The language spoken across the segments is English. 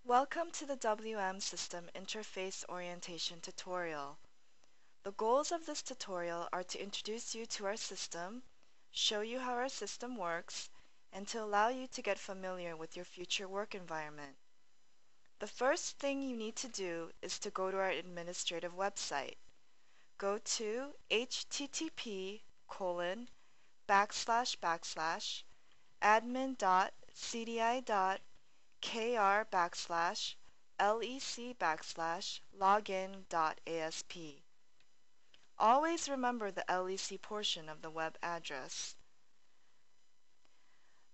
Welcome to the WM System Interface Orientation tutorial. The goals of this tutorial are to introduce you to our system, show you how our system works, and to allow you to get familiar with your future work environment. The first thing you need to do is to go to our administrative website. Go to http://admin.cdi.kr/lec/login.asp. Always remember the LEC portion of the web address.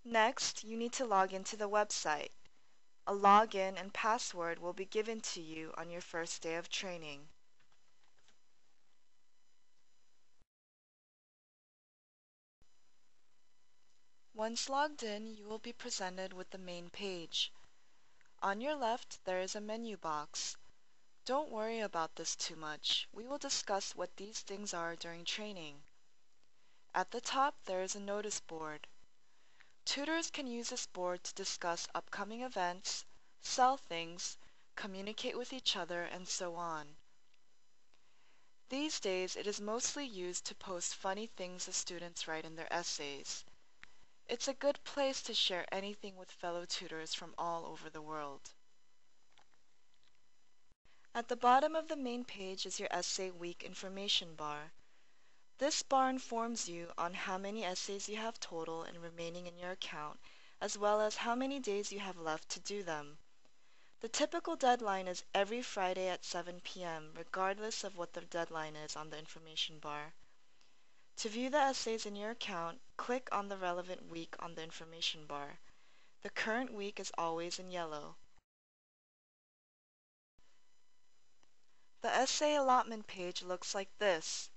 Next, you need to log into the website. A login and password will be given to you on your first day of training. Once logged in, you will be presented with the main page. On your left, there is a menu box. Don't worry about this too much. We will discuss what these things are during training. At the top, there is a notice board. Tutors can use this board to discuss upcoming events, sell things, communicate with each other, and so on. These days, it is mostly used to post funny things the students write in their essays. It's a good place to share anything with fellow tutors from all over the world. At the bottom of the main page is your essay week information bar. This bar informs you on how many essays you have total and remaining in your account, as well as how many days you have left to do them. The typical deadline is every Friday at 7 p.m., regardless of what the deadline is on the information bar. To view the essays in your account, click on the relevant week on the information bar. The current week is always in yellow. The essay allotment page looks like this.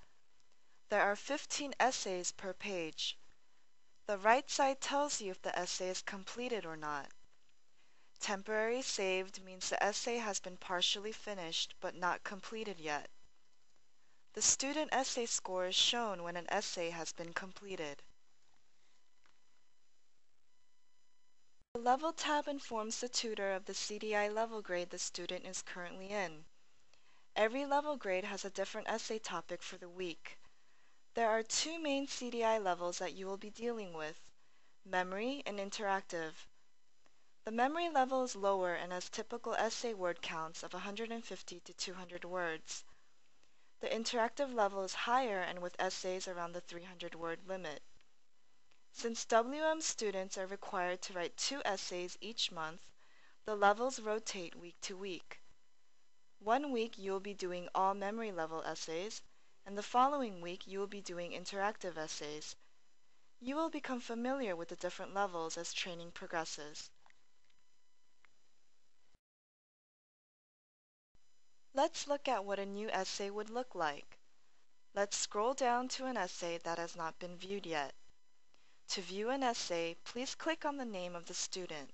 There are 15 essays per page. The right side tells you if the essay is completed or not. Temporary saved means the essay has been partially finished but not completed yet. The student essay score is shown when an essay has been completed. The Level tab informs the tutor of the CDI level grade the student is currently in. Every level grade has a different essay topic for the week. There are two main CDI levels that you will be dealing with, memory and interactive. The memory level is lower and has typical essay word counts of 150 to 200 words. The interactive level is higher and with essays around the 300-word limit. Since WM students are required to write 2 essays each month, the levels rotate week to week. One week you will be doing all memory level essays, and the following week you will be doing interactive essays. You will become familiar with the different levels as training progresses. Let's look at what a new essay would look like. Let's scroll down to an essay that has not been viewed yet. To view an essay, please click on the name of the student.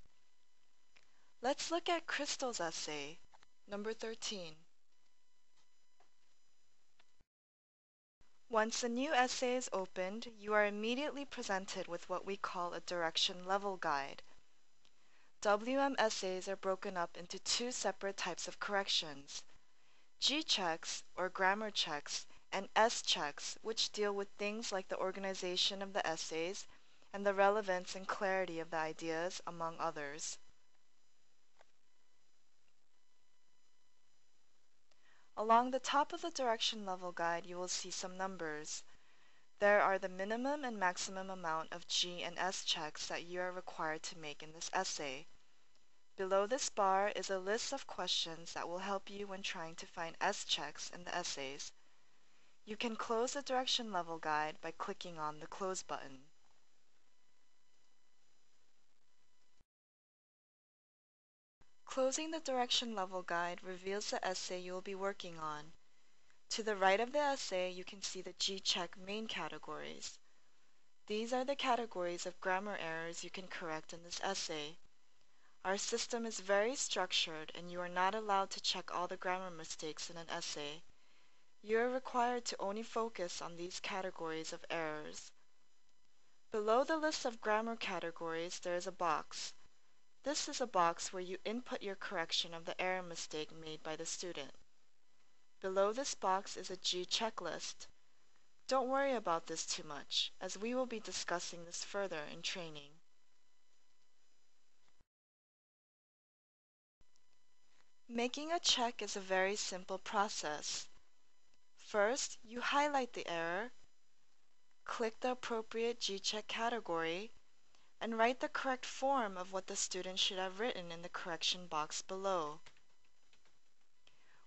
Let's look at Crystal's essay, number 13. Once a new essay is opened, you are immediately presented with what we call a direction level guide. WM essays are broken up into 2 separate types of corrections: G checks, or grammar checks, and S checks, which deal with things like the organization of the essays and the relevance and clarity of the ideas, among others. Along the top of the direction level guide, you will see some numbers. There are the minimum and maximum amount of G and S checks that you are required to make in this essay. Below this bar is a list of questions that will help you when trying to find S checks in the essays. You can close the direction level guide by clicking on the Close button. Closing the direction level guide reveals the essay you will be working on. To the right of the essay, you can see the G-Check main categories. These are the categories of grammar errors you can correct in this essay. Our system is very structured and you are not allowed to check all the grammar mistakes in an essay. You are required to only focus on these categories of errors. Below the list of grammar categories, there is a box. This is a box where you input your correction of the error mistake made by the student. Below this box is a G checklist. Don't worry about this too much, as we will be discussing this further in training. Making a check is a very simple process. First, you highlight the error, click the appropriate G-check category, and write the correct form of what the student should have written in the correction box below.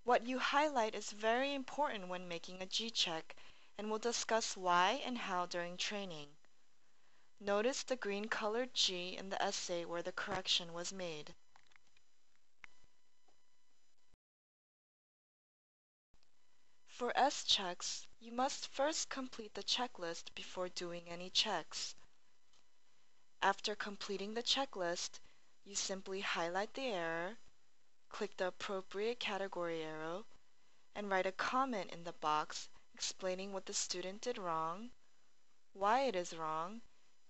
What you highlight is very important when making a G-check, and we'll discuss why and how during training. Notice the green colored G in the essay where the correction was made. For S-checks, you must first complete the checklist before doing any checks. After completing the checklist, you simply highlight the error, click the appropriate category arrow, and write a comment in the box explaining what the student did wrong, why it is wrong,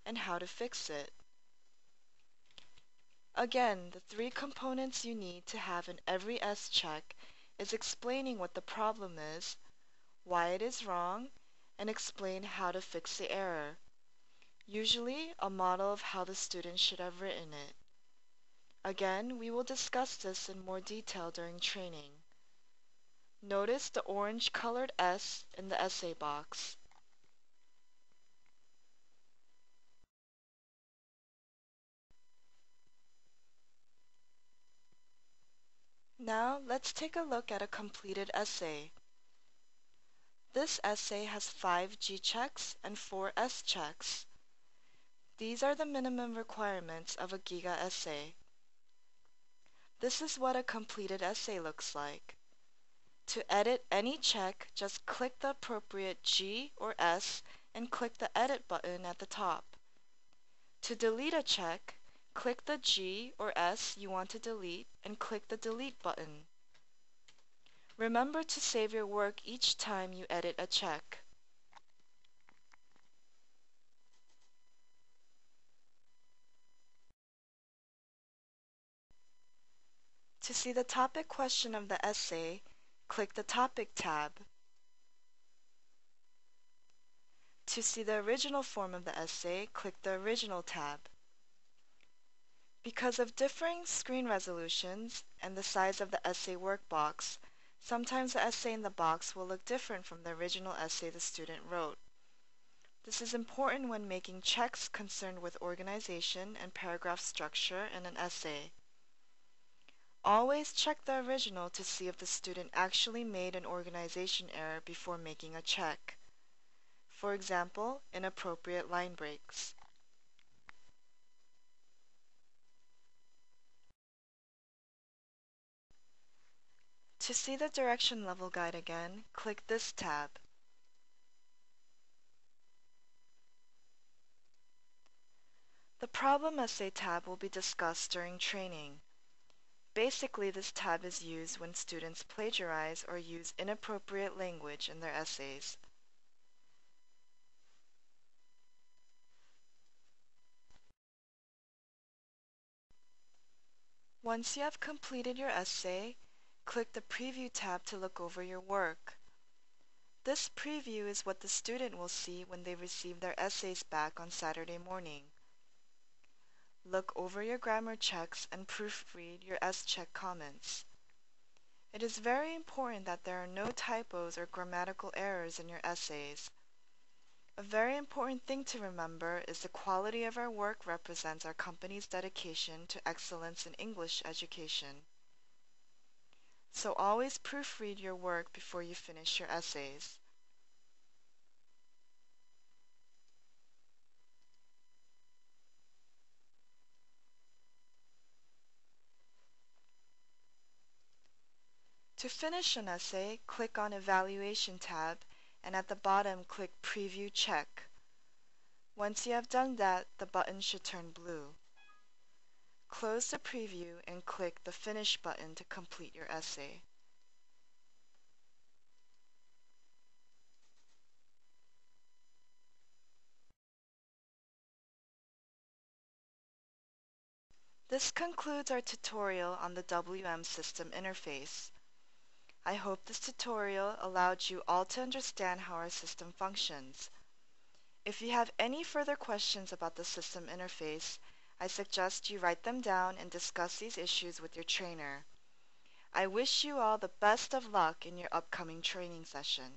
and how to fix it. Again, the three components you need to have in every S-check is explaining what the problem is, why it is wrong, and explain how to fix the error. Usually, a model of how the student should have written it. Again, we will discuss this in more detail during training. Notice the orange-colored S in the essay box. Now, let's take a look at a completed essay. This essay has 5 G-checks and 4 S-checks. These are the minimum requirements of a Giga essay. This is what a completed essay looks like. To edit any check, just click the appropriate G or S and click the Edit button at the top. To delete a check, click the G or S you want to delete and click the Delete button. Remember to save your work each time you edit a check. To see the topic question of the essay, click the Topic tab. To see the original form of the essay, click the Original tab. Because of differing screen resolutions and the size of the essay workbox, sometimes the essay in the box will look different from the original essay the student wrote. This is important when making checks concerned with organization and paragraph structure in an essay. Always check the original to see if the student actually made an organization error before making a check. For example, inappropriate line breaks. To see the direction level guide again, click this tab. The Problem Essay tab will be discussed during training. Basically, this tab is used when students plagiarize or use inappropriate language in their essays. Once you have completed your essay, click the Preview tab to look over your work. This preview is what the student will see when they receive their essays back on Saturday morning. Look over your grammar checks and proofread your S-check comments. It is very important that there are no typos or grammatical errors in your essays. A very important thing to remember is the quality of our work represents our company's dedication to excellence in English education. So always proofread your work before you finish your essays. To finish an essay, click on Evaluation tab and at the bottom click Preview Check. Once you have done that, the button should turn blue. Close the preview and click the Finish button to complete your essay. This concludes our tutorial on the WM system interface. I hope this tutorial allowed you all to understand how our system functions. If you have any further questions about the system interface, I suggest you write them down and discuss these issues with your trainer. I wish you all the best of luck in your upcoming training session.